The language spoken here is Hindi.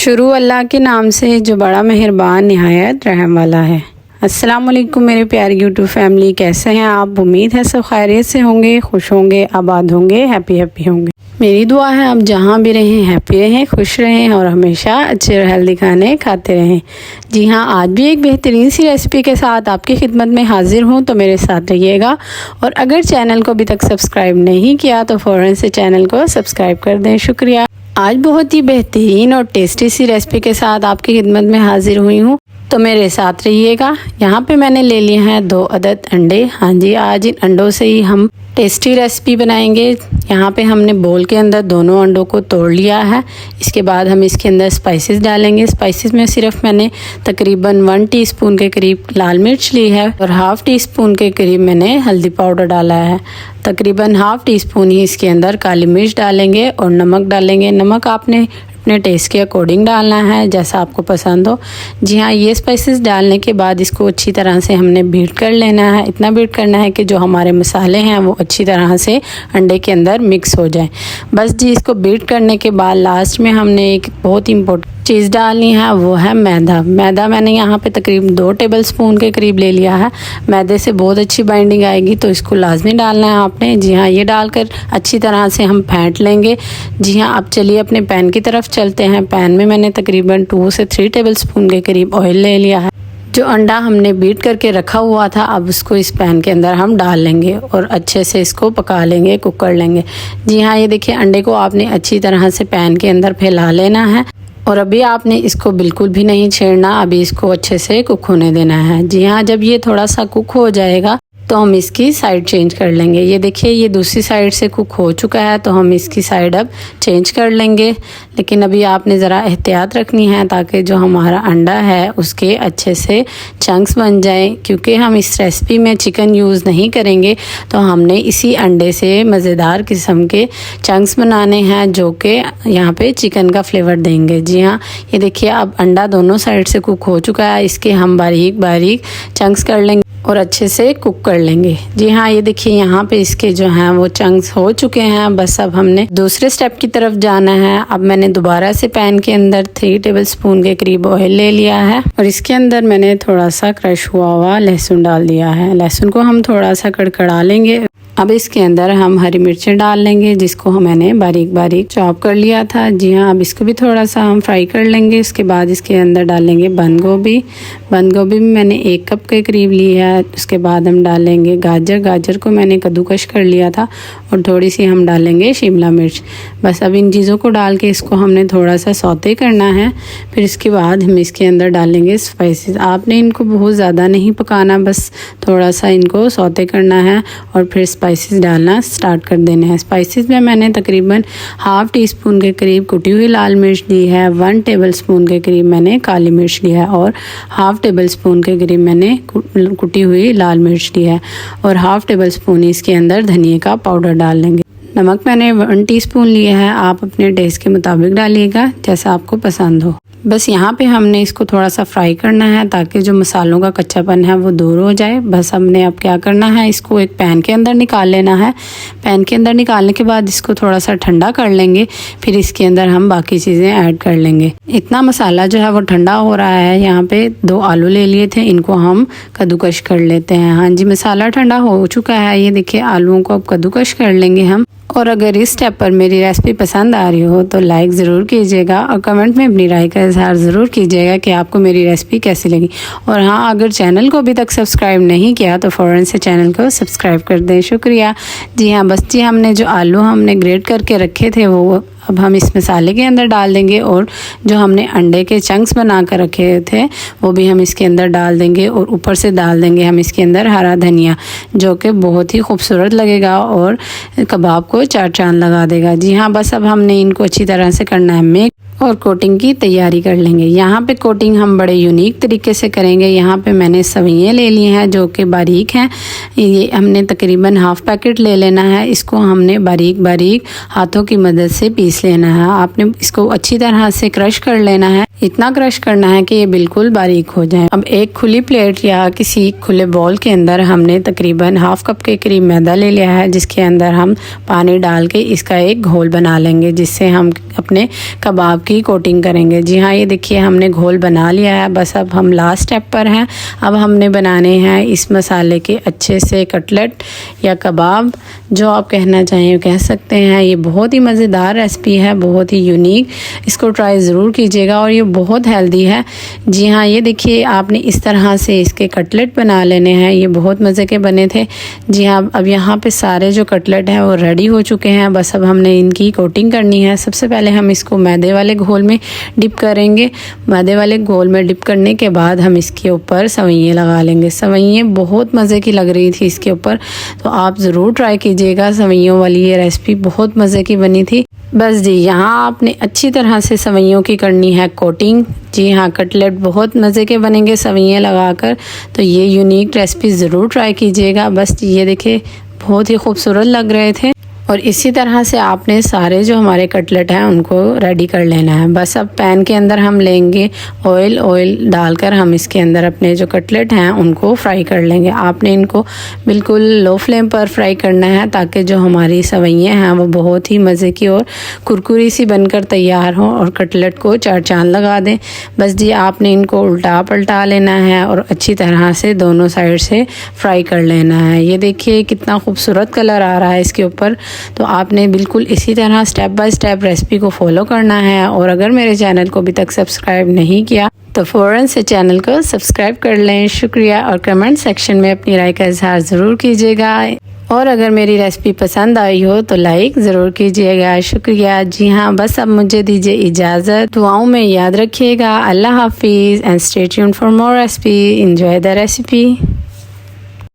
शुरू अल्लाह के नाम से जो बड़ा मेहरबान निहायत रहम वाला है। अस्सलाम वालेकुम मेरे प्यारे यूट्यूब फैमिली, कैसे हैं आप? उम्मीद है सब खैरियत से होंगे, खुश होंगे, आबाद होंगे, हैप्पी होंगे। मेरी दुआ है आप जहाँ भी रहें हैप्पी रहें, खुश रहें और हमेशा अच्छे और हेल्दी खाने खाते रहें। जी हाँ, आज भी एक बेहतरीन सी रेसिपी के साथ आपकी खिदमत में हाजिर हूँ, तो मेरे साथ रहिएगा। और अगर चैनल को अभी तक सब्सक्राइब नहीं किया तो फ़ौरन से चैनल को सब्सक्राइब कर दें। शुक्रिया। आज बहुत ही बेहतरीन और टेस्टी सी रेसिपी के साथ आपकी खिदमत में हाजिर हुई हूँ, तो मेरे साथ रहिएगा। यहाँ पे मैंने ले लिए हैं 2 अदद अंडे। हाँ जी, आज इन अंडों से ही हम टेस्टी रेसिपी बनाएंगे। यहाँ पे हमने बोल के अंदर दोनों अंडों को तोड़ लिया है। इसके बाद हम इसके अंदर स्पाइसेस डालेंगे। स्पाइसेस में सिर्फ मैंने तकरीबन 1 टीस्पून के करीब लाल मिर्च ली है और ½ टीस्पून के करीब मैंने हल्दी पाउडर डाला है। तकरीबन ½ टीस्पून ही इसके अंदर काली मिर्च डालेंगे और नमक डालेंगे। नमक आपने अपने टेस्ट के अकॉर्डिंग डालना है, जैसा आपको पसंद हो। जी हाँ, ये स्पाइसेस डालने के बाद इसको अच्छी तरह से हमने बीट कर लेना है। इतना बीट करना है कि जो हमारे मसाले हैं वो अच्छी तरह से अंडे के अंदर मिक्स हो जाए। बस जी, इसको बीट करने के बाद लास्ट में हमने एक बहुत इम्पोर्टेंट चीज़ डालनी है, वो है मैदा। मैदा मैंने यहाँ पे तकरीबन 2 टेबलस्पून के करीब ले लिया है। मैदे से बहुत अच्छी बाइंडिंग आएगी, तो इसको लाजमी डालना है आपने। जी हाँ, ये डालकर अच्छी तरह से हम फेंट लेंगे। जी हाँ, अब चलिए अपने पैन की तरफ चलते हैं। पैन में मैंने तकरीबन 2 से 3 टेबलस्पून के करीब ऑयल ले लिया है। जो अंडा हमने बीट करके रखा हुआ था, अब उसको इस पैन के अंदर हम डाल लेंगे और अच्छे से इसको पका लेंगे, कुक कर लेंगे। जी हाँ, ये देखिए, अंडे को आपने अच्छी तरह से पैन के अंदर फैला लेना है और अभी आपने इसको बिल्कुल भी नहीं छेड़ना। अभी इसको अच्छे से कुक होने देना है। जी हाँ, जब ये थोड़ा सा कुक हो जाएगा तो हम इसकी साइड चेंज कर लेंगे। ये देखिए, ये दूसरी साइड से कुक हो चुका है, तो हम इसकी साइड अब चेंज कर लेंगे। लेकिन अभी आपने ज़रा एहतियात रखनी है ताकि जो हमारा अंडा है उसके अच्छे से चंक्स बन जाएं, क्योंकि हम इस रेसिपी में चिकन यूज़ नहीं करेंगे। तो हमने इसी अंडे से मज़ेदार किस्म के चंक्स बनाने हैं जो कि यहाँ पे चिकन का फ्लेवर देंगे। जी हाँ, ये देखिए, अब अंडा दोनों साइड से कुक हो चुका है। इसके हम बारीक बारीक चंक्स कर लेंगे और अच्छे से कुक कर लेंगे। जी हाँ, ये देखिए, यहाँ पे इसके जो हैं वो चंक्स हो चुके हैं। बस अब हमने दूसरे स्टेप की तरफ जाना है। अब मैंने दोबारा से पैन के अंदर 3 टेबलस्पून के करीब ऑयल ले लिया है और इसके अंदर मैंने थोड़ा सा क्रश हुआ लहसुन डाल दिया है। लहसुन को हम थोड़ा सा कड़कड़ा लेंगे। अब इसके अंदर हम हरी मिर्चें डाल लेंगे, जिसको मैंने बारीक बारीक चॉप कर लिया था। जी हाँ, अब इसको भी थोड़ा सा हम फ्राई कर लेंगे। उसके बाद इसके अंदर डालेंगे बंद गोभी। बंद गोभी भी मैंने 1 कप के करीब ली है। उसके बाद हम डालेंगे गाजर। गाजर को मैंने कद्दूकश कर लिया था और थोड़ी सी हम डालेंगे शिमला मिर्च। बस अब इन चीज़ों को डाल के इसको हमने थोड़ा सा सौते करना है। फिर इसके बाद हम इसके अंदर डालेंगे स्पाइसेस। आपने इनको बहुत ज़्यादा नहीं पकाना, बस थोड़ा सा इनको सौते करना है और फिर स्पाइसेस डालना स्टार्ट कर देने हैं। स्पाइसेस में मैंने तकरीबन ½ टीस्पून के करीब कुटी हुई लाल मिर्च ली है, 1 टेबलस्पून के करीब मैंने काली मिर्च लिया है और ½ टेबलस्पून के करीब मैंने कुटी हुई लाल मिर्च ली है और ½ टेबलस्पून इसके अंदर धनिया का पाउडर डाल लेंगे। नमक मैंने 1 टीस्पून लिया है, आप अपने टेस्ट के मुताबिक डालिएगा जैसा आपको पसंद हो। बस यहाँ पे हमने इसको थोड़ा सा फ्राई करना है ताकि जो मसालों का कच्चापन है वो दूर हो जाए। बस हमने अब क्या करना है, इसको एक पैन के अंदर निकाल लेना है। पैन के अंदर निकालने के बाद इसको थोड़ा सा ठंडा कर लेंगे, फिर इसके अंदर हम बाकी चीज़ें ऐड कर लेंगे। इतना मसाला जो है वो ठंडा हो रहा है। यहाँ पे 2 आलू ले लिए थे, इनको हम कद्दूकश कर लेते हैं। हाँ जी, मसाला ठंडा हो चुका है। ये देखिए, आलूओं को अब कद्दूकश कर लेंगे हम। और अगर इस स्टेप पर मेरी रेसिपी पसंद आ रही हो तो लाइक ज़रूर कीजिएगा और कमेंट में अपनी राय का इजहार ज़रूर कीजिएगा कि आपको मेरी रेसिपी कैसी लगी। और हाँ, अगर चैनल को अभी तक सब्सक्राइब नहीं किया तो फ़ौरन से चैनल को सब्सक्राइब कर दें। शुक्रिया। जी हाँ, बस जी, हमने जो आलू हमने ग्रेट करके रखे थे वो अब हम इस मसाले के अंदर डाल देंगे और जो हमने अंडे के चंक्स बना कर रखे थे वो भी हम इसके अंदर डाल देंगे और ऊपर से डाल देंगे हम इसके अंदर हरा धनिया, जो कि बहुत ही खूबसूरत लगेगा और कबाब को 4 चांद लगा देगा। जी हाँ, बस अब हमने इनको अच्छी तरह से करना है मिक्स और कोटिंग की तैयारी कर लेंगे। यहाँ पे कोटिंग हम बड़े यूनिक तरीके से करेंगे। यहाँ पे मैंने सवियाँ ले ली हैं जो कि बारीक हैं। ये हमने तकरीबन ½ पैकेट ले लेना है। इसको हमने बारीक बारीक हाथों की मदद से पीस लेना है। आपने इसको अच्छी तरह से क्रश कर लेना है। इतना क्रश करना है कि ये बिल्कुल बारीक हो जाए। अब एक खुली प्लेट या किसी खुले बॉल के अंदर हमने तकरीबन ½ कप के करीब मैदा ले लिया है, जिसके अंदर हम पानी डाल के इसका एक घोल बना लेंगे, जिससे हम अपने कबाब की इसकी कोटिंग करेंगे। जी हाँ, ये देखिए हमने घोल बना लिया है। बस अब हम लास्ट स्टेप पर हैं। अब हमने बनाने हैं इस मसाले के अच्छे से कटलेट या कबाब, जो आप कहना चाहें कह सकते हैं। ये बहुत ही मज़ेदार रेसिपी है, बहुत ही यूनिक। इसको ट्राई ज़रूर कीजिएगा और ये बहुत हेल्दी है। जी हाँ, ये देखिए आपने इस तरह से इसके कटलेट बना लेने हैं। ये बहुत मज़े के बने थे। जी हाँ, अब यहाँ पे सारे जो कटलेट हैं वो रेडी हो चुके हैं। बस अब हमने इनकी कोटिंग करनी है। सबसे पहले हम इसको मैदे वाले घोल में डिप करेंगे। मैदे वाले घोल में डिप करने के बाद हम इसके ऊपर सवैयाँ लगा लेंगे। सवैयाँ बहुत मज़े की लग रही थी इसके ऊपर, तो आप ज़रूर ट्राई कीजिएगा। सवैयों वाली ये रेसिपी बहुत मज़े की बनी थी। बस जी, यहाँ आपने अच्छी तरह से सवैयों की करनी है कोटिंग। जी हाँ, कटलेट बहुत मज़े के बनेंगे सवैयाँ लगाकर, तो ये यूनिक रेसिपी ज़रूर ट्राई कीजिएगा। बस ये देखिए बहुत ही खूबसूरत लग रहे थे। और इसी तरह से आपने सारे जो हमारे कटलेट हैं उनको रेडी कर लेना है। बस अब पैन के अंदर हम लेंगे ऑयल डालकर हम इसके अंदर अपने जो कटलेट हैं उनको फ्राई कर लेंगे। आपने इनको बिल्कुल लो फ्लेम पर फ्राई करना है, ताकि जो हमारी सवैयाँ हैं वो बहुत ही मज़े की और कुरकुरी सी बनकर तैयार हों और कटलेट को चार चांद लगा दें। बस जी, आपने इनको उल्टा पलटा लेना है और अच्छी तरह से दोनों साइड से फ्राई कर लेना है। ये देखिए कितना खूबसूरत कलर आ रहा है इसके ऊपर। तो आपने बिल्कुल इसी तरह स्टेप बाय स्टेप रेसिपी को फॉलो करना है। और अगर मेरे चैनल को अभी तक सब्सक्राइब नहीं किया तो फ़ौरन से चैनल को सब्सक्राइब कर लें। शुक्रिया। और कमेंट सेक्शन में अपनी राय का इजहार ज़रूर कीजिएगा। और अगर मेरी रेसिपी पसंद आई हो तो लाइक ज़रूर कीजिएगा। शुक्रिया। जी हाँ, बस अब मुझे दीजिए इजाज़त। दुआओं में याद रखिएगा। अल्लाह हाफिज़ and stay tuned for more recipe. Enjoy the recipe.